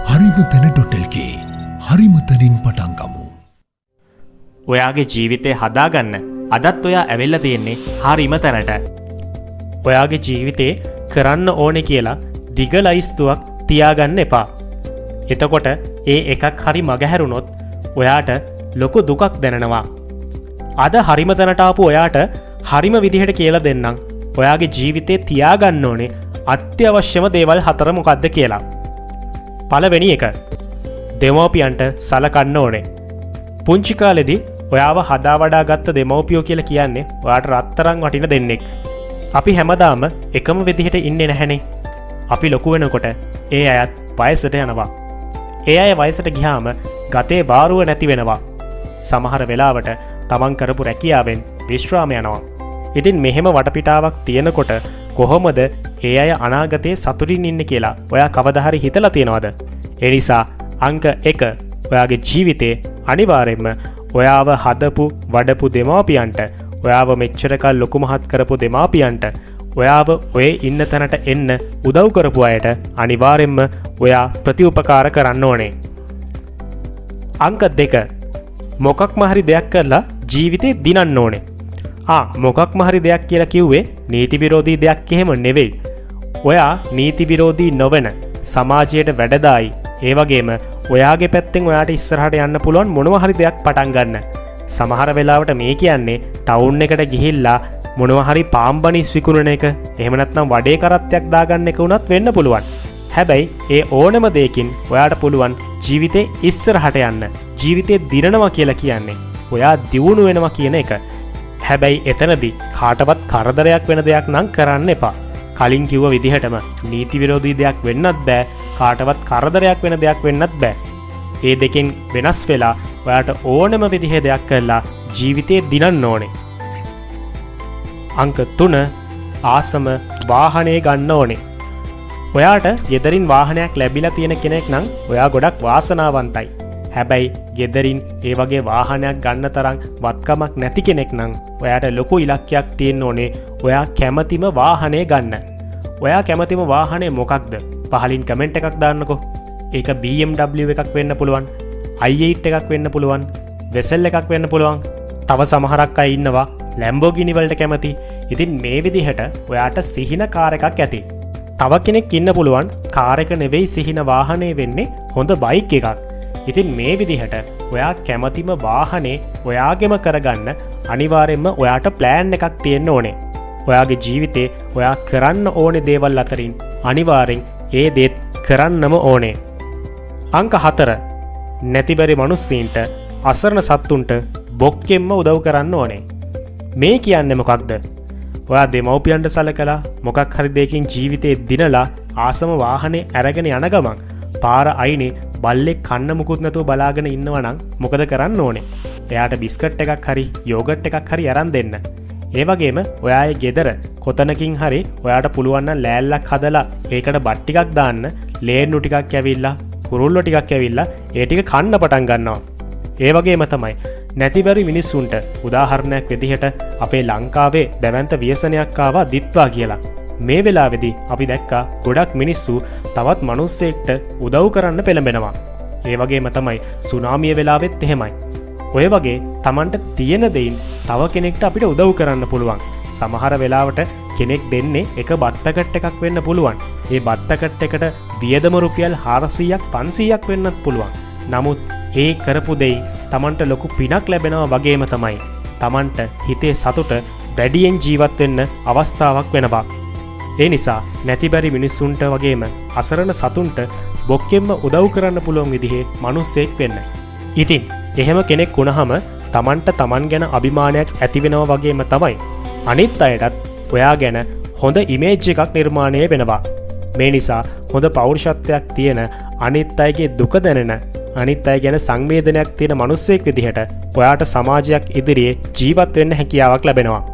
harimatana.lk හරිමතනින් පටන් ගමු. ඔයාගේ ජීවිතේ හදාගන්න අදත් ඔයා ඇවිල්ලා තියෙන්නේ හරිම තැනට. ඔයාගේ ජීවිතේ කරන්න ඕනේ කියලා දිග ලයිස්තුවක් තියාගන්න එපා. එතකොට ඒ එකක් හරි මගහැරුණොත් ඔයාට ලොකු දුකක් දැනෙනවා. අද හරිම තැනට ආපු ඔයාට හරිම විදිහට කියලා දෙන්නම්. ඔයාගේ ජීවිතේ තියාගන්න ඕනේ අත්‍යවශ්‍යම දේවල් 4 මොකක්ද කියලා. පළවෙනි එක, දෙමව්පියන්ට සලකන්න ඕනේ. පුංචි කාලෙදී ඔයාව හදා වඩා ගත්ත දෙමව්පියෝ කියලා කියන්නේ ඔයාට රත්තරන් වටින දෙන්නෙක්. අපි හැමදාම එකම විදිහට ඉන්නේ නැහැනේ. අපි ලොකු වෙනකොට ඒ අයත් වයසට යනවා. ඒ අය වයසට ගියාම ගතේ වාරුව නැති වෙනවා. සමහර වෙලාවට තමන් කරපු රැකියාවෙන් විශ්‍රාම යනවා. ඉතින් මෙහෙම වටපිටාවක් තියෙනකොට කොහොමද ඒ අය අනාගතයේ සතුටින් ඉන්නේ කියලා ඔයා කවදා හරි හිතලා තියෙනවද? ඒ නිසා අංක 1, ඔයාගේ ජීවිතේ අනිවාර්යයෙන්ම ඔයාව හදපු වඩපු දෙමාපියන්ට, ඔයාව මෙච්චර කල් ලොකු මහත් කරපු දෙමාපියන්ට, ඔයාව ඔය ඉන්න තැනට එන්න උදව් කරපු අයට අනිවාර්යයෙන්ම ඔයා ප්‍රතිඋපකාර කරන්න ඕනේ. අංක 2, මොකක්ම හරි දෙයක් කරලා ජීවිතේ දිනන්න ඕනේ. මොකක්ම හරි දෙයක් කියලා කිව්වේ නීති විරෝධී දෙයක් එහෙම නෙවෙයි. ඔයා නීති විරෝධී නොවන සමාජයට වැඩදායි, ඒ වගේම ඔයාගේ පැත්තෙන් ඔයාට ඉස්සරහට යන්න පුළුවන් මොනවා හරි දෙයක් පටන් ගන්න. සමහර වෙලාවට මේ කියන්නේ ටවුන් එකට ගිහිල්ලා මොනවා හරි පාම්බනිස් විකුණන එක, එහෙම නැත්නම් වඩේ කරත්තයක් දාගන්න එක උනත් වෙන්න පුළුවන්. හැබැයි ඒ ඕනම දෙයකින් ඔයාට පුළුවන් ජීවිතේ ඉස්සරහට යන්න. ජීවිතේ දිනනවා කියලා කියන්නේ ඔයා දියුණු වෙනවා කියන එක. හැබැයි එතනදී කාටවත් කරදරයක් වෙන දෙයක් නම් කරන්න එපා. කලින් කිව්ව විදිහටම නීති විරෝධී දෙයක් වෙන්නත් බෑ, කාටවත් කරදරයක් වෙන දෙයක් වෙන්නත් බෑ. ඒ දෙකෙන් වෙනස් වෙලා ඔයාට ඕනම විදිහේ දෙයක් කරලා ජීවිතේ දිනන්න ඕනේ. අංක 3, ආසම වාහනේ ගන්න ඕනේ. ඔයාට ගෙදරින් වාහනයක් ලැබිලා තියෙන කෙනෙක් නම් ඔයා ගොඩක් වාසනාවන්තයි. හැබැයි ගෙදරින් ඒ වගේ වාහනයක් ගන්න තරම් වත්කමක් නැති කෙනෙක් නම් ඔයාට ලොකු ඉලක්කයක් තියෙන්න ඕනේ ඔයා කැමතිම වාහනේ ගන්න. ඔයා කැමතිම වාහනේ මොකක්ද? පහලින් කමෙන්ට් එකක් දාන්නකෝ. ඒක BMW එකක් වෙන්න පුළුවන්, i8 එකක් වෙන්න පුළුවන්, වෙසල් එකක් වෙන්න පුළුවන්. තව සමහරක් අය ඉන්නවා Lamborghini වලට කැමති. ඉතින් මේ විදිහට ඔයාට සිහින කාර් එකක් ඇති. තව කෙනෙක් ඉන්න පුළුවන් කාර් එක නෙවෙයි සිහින වාහනේ වෙන්නේ හොඳ බයික් එකක්. ඉතින් මේ විදිහට ඔයා කැමතිම වාහනේ ඔයාගෙම කරගන්න අනිවාර්යෙන්ම ඔයාට ප්ලෑන් එකක් තියෙන්න ඕනේ. ඔයාගේ ජීවිතේ ඔයා කරන්න ඕනේ දේවල් අතරින් අනිවාර්යෙන් ඒ දේත් කරන්නම ඕනේ. අංක 4, නැතිබරි මිනිස්සුන්ට, අසරණ සත්තුන්ට බොක්කෙන්ම උදව් කරන්න ඕනේ. මේ කියන්නේ මොකක්ද? ඔයා දෙමව්පියන්ට සලකලා මොකක් හරි දෙයකින් ජීවිතේ දිනලා ආසම වාහනේ අරගෙන යන ගමන් පාර අයිනේ බල්ලෙක් කන්න මුකුත් නැතුව බලාගෙන ඉන්නවා නම් මොකද කරන්න ඕනේ? එයාට බිස්කට් එකක් හරි යෝගට් එකක් හරි අරන් දෙන්න. ඒ වගේම ඔයාගේ ගෙදර කොතනකින් හරි ඔයාට පුළුවන් නම් ලෑල්ලක් හදලා ඒකට බත් ටිකක් දාන්න, ලේන්නු ටිකක් ඇවිල්ලා, කුරුල්ලෝ ටිකක් ඇවිල්ලා ඒ ටික කන්න පටන් ගන්නවා. ඒ වගේම තමයි නැතිබරි මිනිස්සුන්ට උදාහරණයක් විදිහට අපේ ලංකාවේ දැවැන්ත ව්‍යසනයක් ආවා දිත්වා කියලා. මේ වෙලාවේදී අපි දැක්කා ගොඩක් මිනිස්සු තවත් මිනිස්සෙක්ට උදව් කරන්න පෙළඹෙනවා. ඒ වගේම තමයි සුනාමිය වෙලාවෙත් එහෙමයි. ඔය වගේ Tamanට තියෙන දෙයින් තව කෙනෙක්ට අපිට උදව් කරන්න පුළුවන්. සමහර වෙලාවට කෙනෙක් දෙන්නේ එක බත් පැකට් එකක් වෙන්න පුළුවන්. ඒ බත් පැකට් එකට වියදම රුපියල් 400ක් 500ක් වෙන්නත් පුළුවන්. නමුත් ඒ කරපු දෙයින් Tamanට ලොකු පිනක් ලැබෙනවා වගේම තමයි Tamanට හිතේ සතුට වැඩියෙන් ජීවත් වෙන්න අවස්ථාවක් වෙනවා. ඒ නිසා නැතිබරි මිනිස්සුන්ට වගේම අසරණ සතුන්ට බොක්කෙන්ම උදව් කරන්න පුළුවන් විදිහේ මිනිස්සෙක් වෙන්න. ඉතින් එහෙම කෙනෙක් වුණාම Tamanට Taman ගැන අභිමානයක් ඇති වෙනවා වගේම තමයි අනිත් අයටත් ඔයා ගැන හොඳ ඉමේජ් එකක් නිර්මාණය වෙනවා. මේ නිසා හොඳ පෞරුෂත්වයක් තියෙන, අනිත් අයගේ දුක දැනෙන, අනිත් අය ගැන සංවේදනයක් තියෙන මිනිස්සෙක් විදිහට ඔයාට සමාජයක් ඉදිරියේ ජීවත් වෙන්න හැකියාවක් ලැබෙනවා.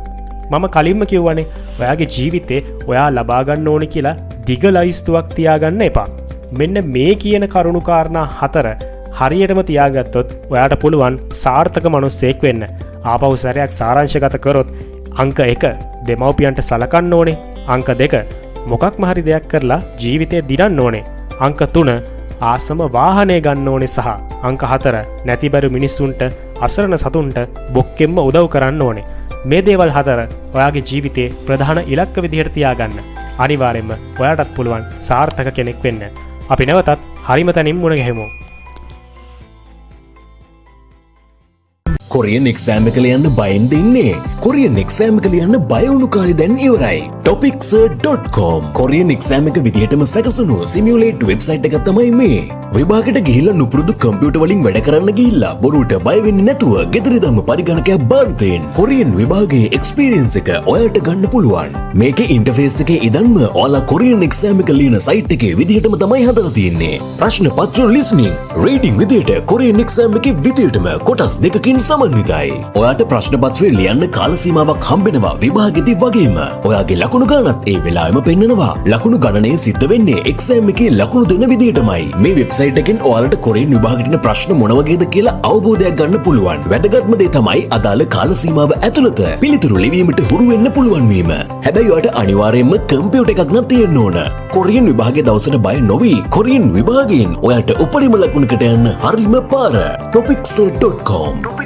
මම කලින්ම කිව්වනේ ඔයාගේ ජීවිතේ ඔයා ලබා ගන්න ඕනේ කියලා දිග ලයිස්තුවක් තියාගන්න එපා. මෙන්න මේ කියන කරුණු කාරණා 4 හරියටම තියාගත්තොත් ඔයාට පුළුවන් සාර්ථක මිනිසෙක් වෙන්න. ආපහු සැරයක් සාරාංශගත කරොත් අංක 1 දෙමව්පියන්ට සලකන්න ඕනේ. අංක 2 මොකක්ම හරි දෙයක් කරලා ජීවිතේ දිනන්න ඕනේ. අංක 3 ආසම වාහනය ගන්න ඕනේ සහ අංක 4 නැතිබරු මිනිස්සුන්ට අසරණ සතුන්ට බොක්කෙම්ම උදව් කරන්න ඕනේ. මේ දේවල් 4 ඔයාගේ ජීවිතේ ප්‍රධාන ඉලක්ක විදිහට තියාගන්න. අනිවාර්යයෙන්ම ඔයාටත් පුළුවන් සාර්ථක කෙනෙක් වෙන්න. අපි නැවතත් හරිම තැනින් මුණ ගැහෙමු. කොරියන් එක්සෑම් එක ලියන්න බයෙන් දෙන්නේ. කොරියන් එක්සෑම් එක ලියන්න බය වුණු කාලේ දැන් ඉවරයි. topicsir.com කොරියන් එක්සෑම් එක විදිහටම සැකසුණු සිමියුලේට් වෙබ්සයිට් එකක් තමයි මේ. විභාගයට ගිහිල්ලා නුපුරුදු කම්පියුටර් වලින් වැඩ කරන්න ගිහිල්ලා බොරුවට බය වෙන්නේ නැතුව ගෙදරදම පරිගණකයක් භාවිතයෙන් කොරියන් විභාගයේ එක්ස්පීරියන්ස් එක ඔයාලට ගන්න පුළුවන්. මේකේ ඉන්ටර්ෆේස් එකේ ඉදන්ම ඔයාලා කොරියන් එක්සෑම් එක ලියන සයිට් එකේ විදිහටම තමයි හදලා තියෙන්නේ. ප්‍රශ්න පත්‍ර ලිස්නින් රීඩින් විදිහට කොරියන් එක්සෑම් එකේ විදිහටම කොටස් දෙකකින් සමන්විතයි. ඔයාට ප්‍රශ්න පත්‍රය ලියන්න කාල සීමාවක් හම්බෙනවා විභාගෙදී වගේම. ඔයාගේ ලකුණු ගණනත් ඒ වෙලාවෙම පෙන්නනවා. ලකුණු ගණනය සිද්ධ වෙන්නේ එක්සෑම් එකේ ලකුණු දෙන විදිහටමයි. මේ වෙබ්සයිට් එකෙන් ඔයාලට කොරියන් විභාගෙට ප්‍රශ්න මොන වගේද කියලා අවබෝධයක් ගන්න පුළුවන්. වැදගත්ම දේ තමයි අදාළ කාල සීමාව ඇතුළත පිළිතුරු ලිවීමට හුරු වෙන්න පුළුවන් වීම. හැබැයි ඔයාට අනිවාර්යයෙන්ම කම්පියුටර් එකක් නම් තියෙන්න ඕන. කොරියන් විභාගයේ දවසට බය නොවි කොරියන් විභාගයෙන් ඔයාට උපරිම ලකුණකට යන්න හරිම පාර. topicsir.com